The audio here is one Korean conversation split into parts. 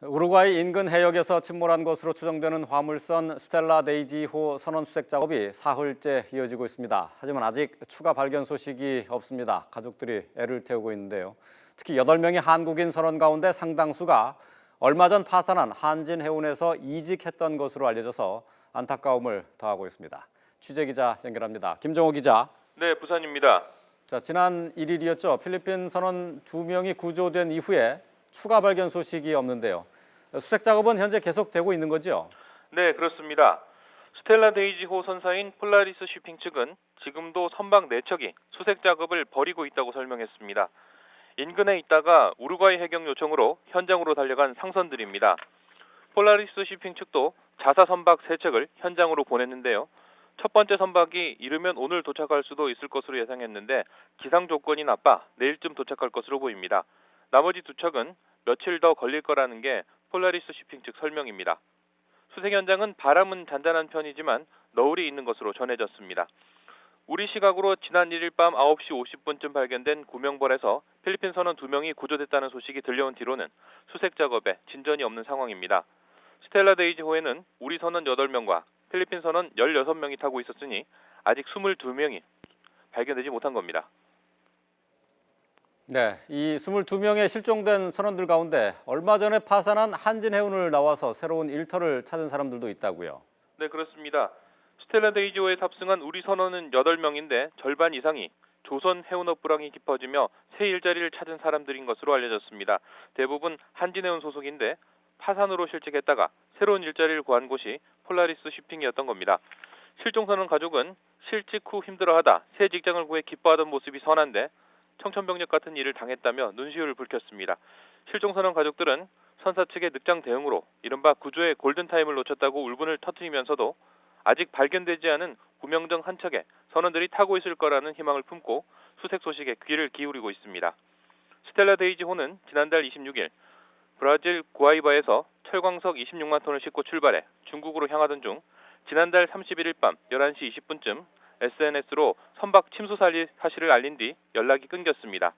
우루과이 인근 해역에서 침몰한 것으로 추정되는 화물선 스텔라 데이지호 선원 수색 작업이 사흘째 이어지고 있습니다. 하지만 아직 추가 발견 소식이 없습니다. 가족들이 애를 태우고 있는데요. 특히 8명의 한국인 선원 가운데 상당수가 얼마 전 파산한 한진해운에서 이직했던 것으로 알려져서 안타까움을 더하고 있습니다. 취재기자 연결합니다. 김정호 기자. 네, 부산입니다. 지난 1일이었죠. 필리핀 선원 2명이 구조된 이후에 추가 발견 소식이 없는데요. 수색 작업은 현재 계속되고 있는 거죠? 네, 그렇습니다. 스텔라 데이지호 선사인 폴라리스 쉬핑 측은 지금도 선박 4척이 수색 작업을 벌이고 있다고 설명했습니다. 인근에 있다가 우루과이 해경 요청으로 현장으로 달려간 상선들입니다. 폴라리스 쉬핑 측도 자사 선박 3척을 현장으로 보냈는데요. 첫 번째 선박이 이르면 오늘 도착할 수도 있을 것으로 예상했는데 기상 조건이 나빠 내일쯤 도착할 것으로 보입니다. 나머지 2척은 며칠 더 걸릴 거라는 게 폴라리스 쉬핑 측 설명입니다. 수색 현장은 바람은 잔잔한 편이지만 너울이 있는 것으로 전해졌습니다. 우리 시각으로 지난 1일 밤 9시 50분쯤 발견된 구명벌에서 필리핀 선원 2명이 구조됐다는 소식이 들려온 뒤로는 수색 작업에 진전이 없는 상황입니다. 스텔라 데이지호에는 우리 선원 8명과 필리핀 선원 16명이 타고 있었으니 아직 22명이 발견되지 못한 겁니다. 네, 이 22명의 실종된 선원들 가운데 얼마 전에 파산한 한진해운을 나와서 새로운 일터를 찾은 사람들도 있다고요. 네, 그렇습니다. 스텔라 데이지호에 탑승한 우리 선원은 8명인데 절반 이상이 조선 해운업 불황이 깊어지며 새 일자리를 찾은 사람들인 것으로 알려졌습니다. 대부분 한진해운 소속인데 파산으로 실직했다가 새로운 일자리를 구한 곳이 폴라리스 쉬핑이었던 겁니다. 실종 선원 가족은 실직 후 힘들어하다 새 직장을 구해 기뻐하던 모습이 선한데 청천벽력 같은 일을 당했다며 눈시울을 붉혔습니다. 실종 선원 가족들은 선사 측의 늑장 대응으로 이른바 구조의 골든타임을 놓쳤다고 울분을 터뜨리면서도 아직 발견되지 않은 구명정 한 척에 선원들이 타고 있을 거라는 희망을 품고 수색 소식에 귀를 기울이고 있습니다. 스텔라 데이지호는 지난달 26일 브라질 구아이바에서 철광석 26만 톤을 싣고 출발해 중국으로 향하던 중 지난달 31일 밤 11시 20분쯤 SNS로 선박 침수 사실을 알린 뒤 연락이 끊겼습니다.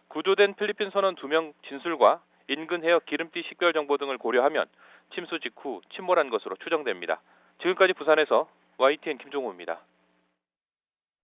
구조된 필리핀 선원 2명 진술과 인근 해역 기름띠 식별 정보 등을 고려하면 침수 직후 침몰한 것으로 추정됩니다. 지금까지 부산에서 YTN 김종호입니다.